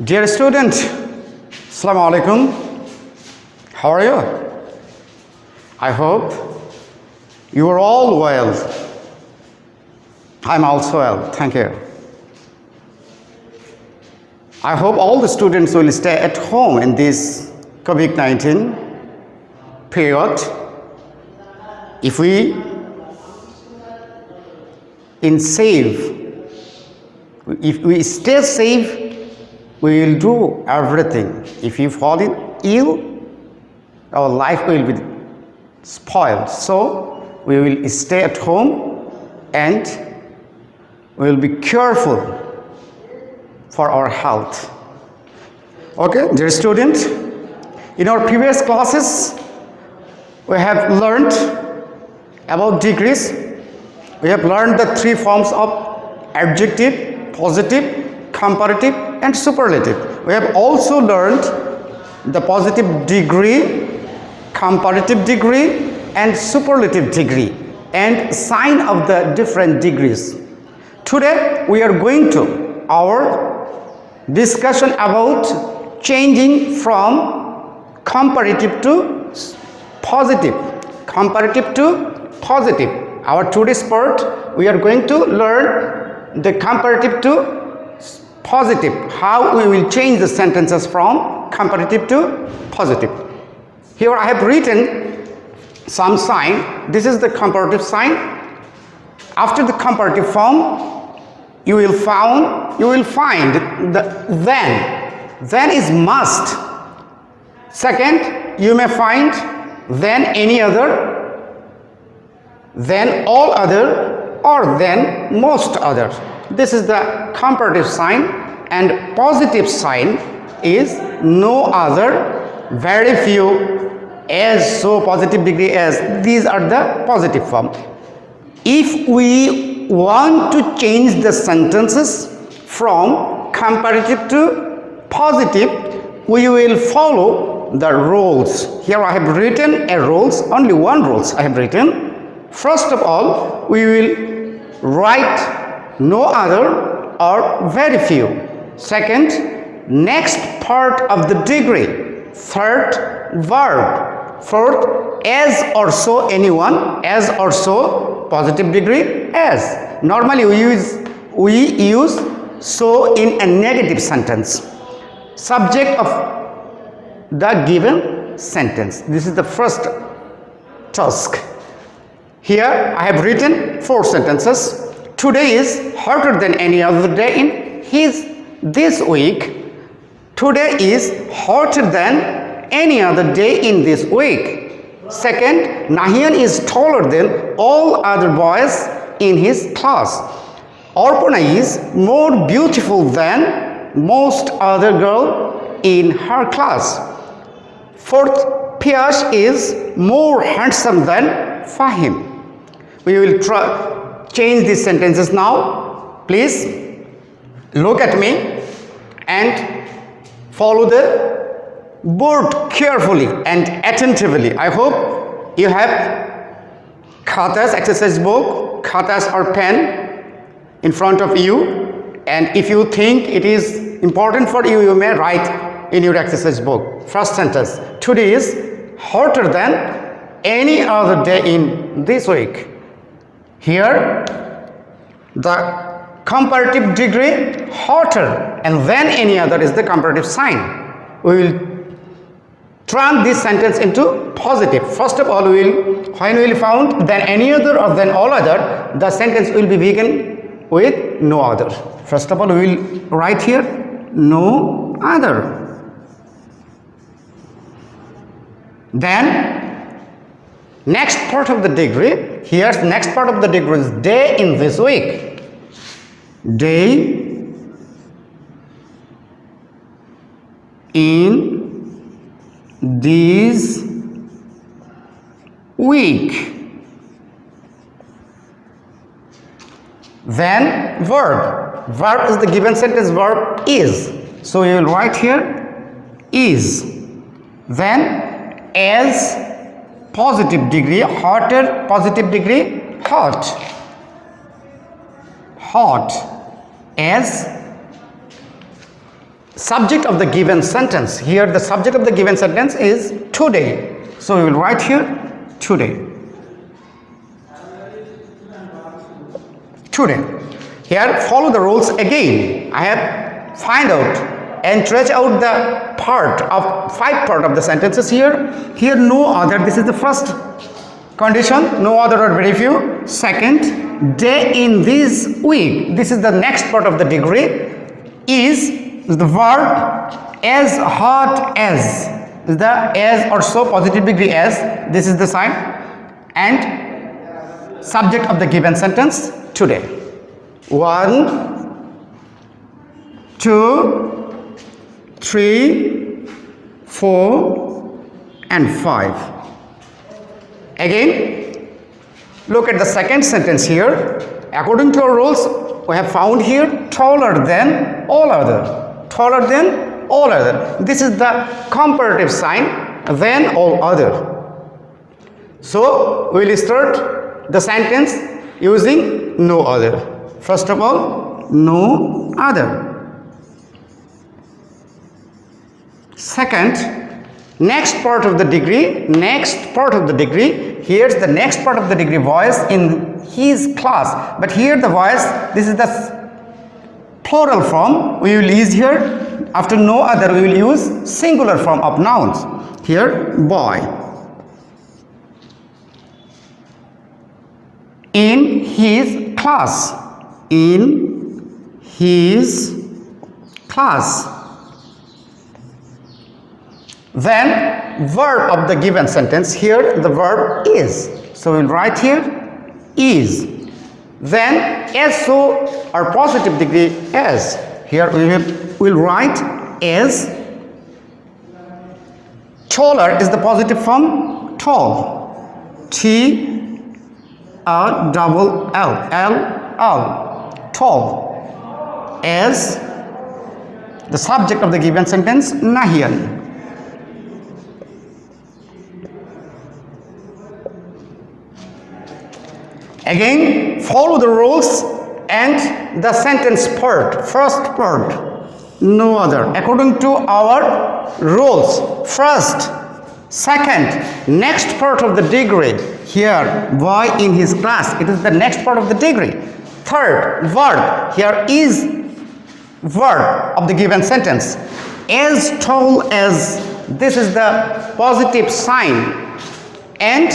Dear student, Assalamu alaikum. How are you? I hope you are all well. I'm also well. Thank you. I hope all the students will stay at home in this COVID-19 period. If we stay safe, we will do everything. If you fall ill, our life will be spoiled. So we will stay at home and we will be careful for our health. Okay, dear student, in our previous classes, we have learned about degrees. We have learned the three forms of adjective, positive, comparative, and superlative. We have also learned the positive degree, comparative degree, and superlative degree, and sign of the different degrees. Today we are going to our discussion about changing from comparative to positive. Comparative to positive. Our today's part, we are going to learn the comparative to positive, how we will change the sentences from comparative to positive. Here I have written some sign. This is the comparative sign. After the comparative form, you will find the then. Then is must. Second, you may find then any other, then all other, or then most other. This is the comparative sign, and positive sign is no other, very few, as, so, positive degree, as. These are the positive form. If we want to change the sentences from comparative to positive, we will follow the rules. Here I have written a rules, only one rules I have written. First of all, we will write no other or very few. Second, next part of the degree. Third, verb. Fourth, as or so, anyone, as or so, positive degree, as. Normally we use so in a negative sentence. Subject of the given sentence. This is the first task. Here I have written 4 sentences. Today is hotter than any other day in this week. Today is hotter than any other day in this week. Second, Nahian is taller than all other boys in his class. Arpana is more beautiful than most other girl in her class. Fourth, Piyash is more handsome than Fahim. We will change these sentences now. Please look at me and follow the board carefully and attentively. I hope you have khatas, exercise book, khatas or pen in front of you, and if you think it is important for you, you may write in your exercise book. First sentence, today is hotter than any other day in this week. Here the comparative degree, hotter, and then any other is the comparative sign. We will turn this sentence into positive. First of all, when we will found then any other or then all other, the sentence will be begin with no other. First of all, we will write here no other. Then next part of the degree, here's next part of the degree is day in this week. Day in this week. Then verb. Verb is the given sentence verb is. So you will write here is. Then as positive degree, hotter, positive degree, hot. Hot. As subject of the given sentence. Here the subject of the given sentence is today. So we will write here today. Today. Here follow the rules again. I have find out and stretch out the five part of the sentences here. Here no other. This is the first condition. No other or very few. Second, day in this week. This is the next part of the degree. Is the verb as hot as. Is the as or so positive degree as. This is the sign. And subject of the given sentence today. 1, 2, 3, 4 and 5. Again, look at the second sentence here. According to our rules, we have found here taller than all other. Taller than all other. This is the comparative sign than all other. So we will start the sentence using no other. First of all, no other. Second, next part of the degree. Here's the next part of the degree voice in his class. But here the voice, this is the plural form. We will use here, after no other, we will use singular form of nouns. Here, boy. In his class. In his class. Then verb of the given sentence. Here the verb is. So we'll write here is. Then as so or positive degree as. Here we'll write as. Taller is the positive form tall. T A double L L L. Tall. As the subject of the given sentence Nahian. Again, follow the rules and the sentence part. First part, no other. According to our rules. First, second, next part of the degree. Here, boy in his class. It is the next part of the degree. Third, verb. Here is verb of the given sentence. As tall as. This is the positive sign. And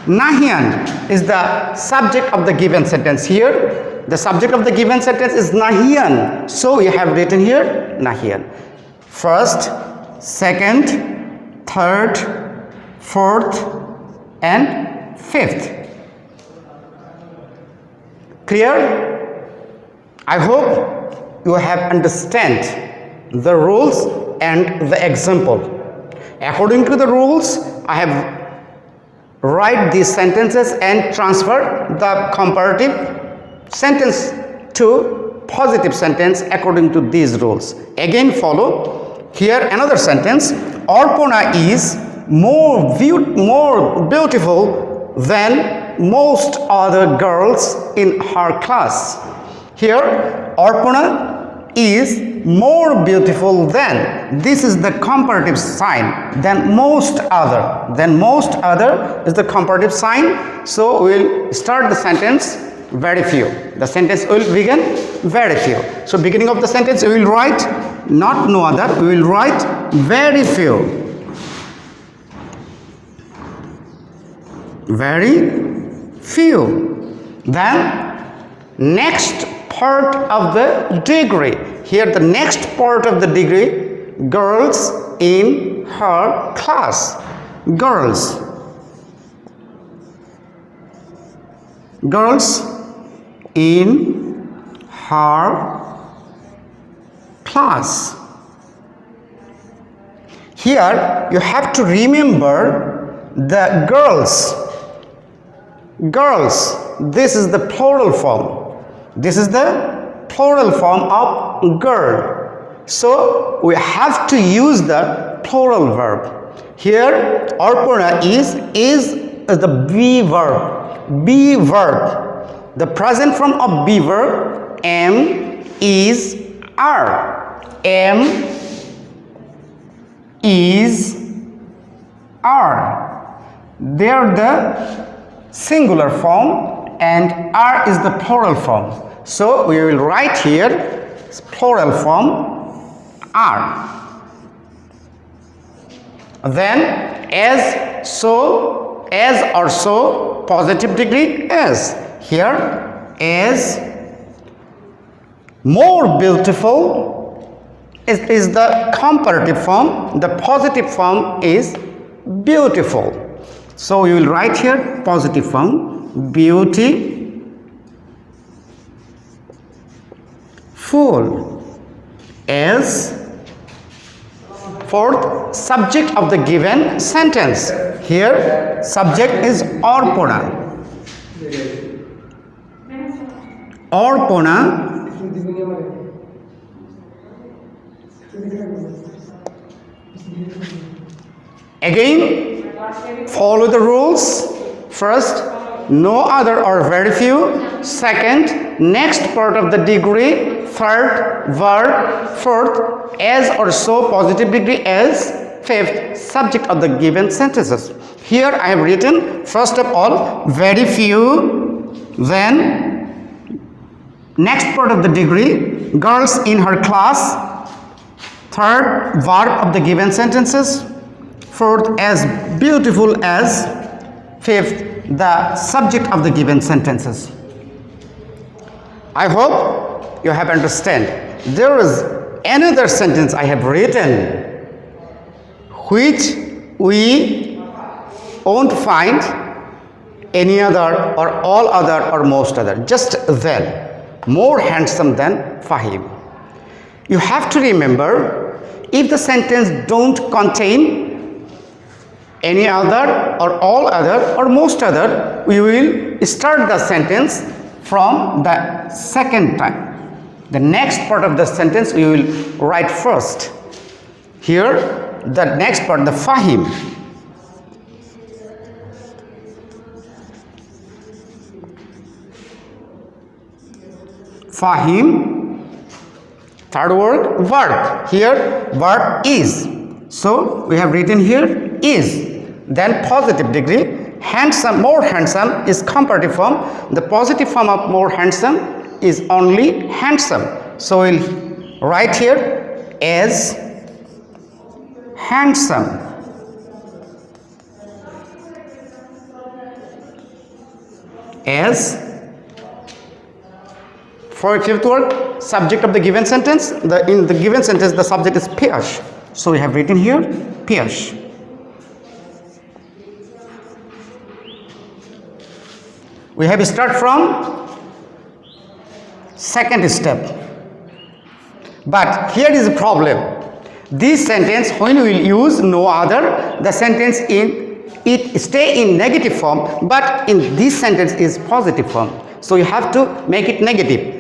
Nahian is the subject of the given sentence. Here the subject of the given sentence is Nahian, so we have written here Nahian. First, second, third, fourth and fifth. Clear? I hope you have understand the rules and the example. According to the rules, I have write these sentences and transfer the comparative sentence to positive sentence according to these rules. Again follow here another sentence. Arpana is more beautiful than most other girls in her class. Here Arpana is more beautiful than. This is the comparative sign. Than most other. Than most other is the comparative sign. So we will start the sentence very few. The sentence will begin very few. So beginning of the sentence we will write not no other. We will write very few. Very few. Then next part of the degree. Here the next part of the degree, girls in her class. Girls. Girls in her class. Here you have to remember the girls. Girls. This is the plural form. This is the plural form of girl. So we have to use the plural verb. Here Arpana is the be verb. Be verb. The present form of be verb am, is, are. am, is, are. They are the singular form and are is the plural form. So we will write here plural form are. Then as, so, as or so, positive degree as. Here as, more beautiful is the comparative form. The positive form is beautiful. So you will write here positive form beauty full as. Fourth, subject of the given sentence. Here subject is Orpona. Orpona again follow the rules. First, no other or very few. Second, next part of the degree. Third, verb. Fourth, as or so, positive degree as. Fifth, subject of the given sentences. Here I have written first of all very few, then next part of the degree, girls in her class. Third, verb of the given sentences. Fourth, as beautiful as. Fifth, the subject of the given sentences. I hope you have understand. There is another sentence I have written which we won't find any other or all other or most other, just then, more handsome than Fahim. You have to remember, if the sentence don't contain any other or all other or most other, we will start the sentence from the second time. The next part of the sentence we will write first. Here the next part, the Fahim. Fahim. Third word, verb. Here verb is. So we have written here is. Then positive degree. Handsome, more handsome is comparative form. The positive form of more handsome is only handsome. So we'll write here as handsome. As. For fifth word, subject of the given sentence. In the given sentence, the subject is Piyash. So we have written here Piyash. We have start from second step. But here is a problem. This sentence, when we will use no other, the sentence it stay in negative form, but in this sentence is positive form. So you have to make it negative.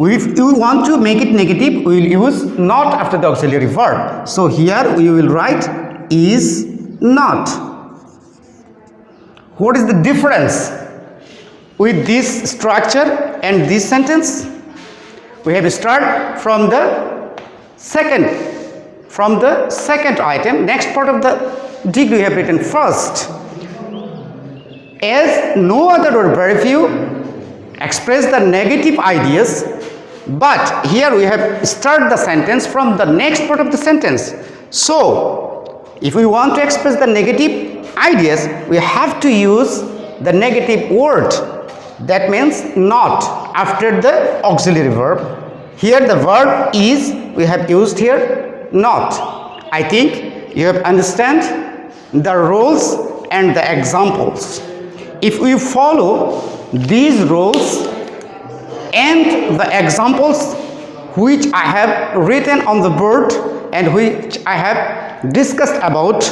If you want to make it negative, we will use not after the auxiliary verb. So here we will write is not. What is the difference with this structure and this sentence? We have start from the second item. Next part of the degree we have written first. As no other or very few express the negative ideas, but here we have start the sentence from the next part of the sentence. So if we want to express the negative ideas, we have to use the negative word. That means not after the auxiliary verb. Here the verb is, we have used here not. I think you have understand the rules and the examples. If we follow these rules and the examples which I have written on the board and which I have discussed about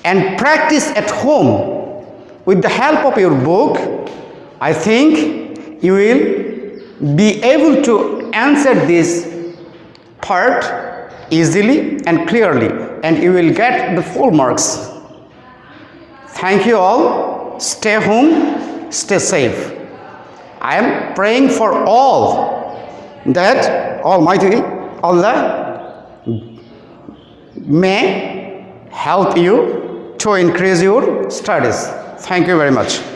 and practice at home with the help of your book, I think you will be able to answer this part easily and clearly, and you will get the full marks. Thank you all. Stay home, stay safe. I am praying for all that Almighty Allah may help you to increase your studies. Thank you very much.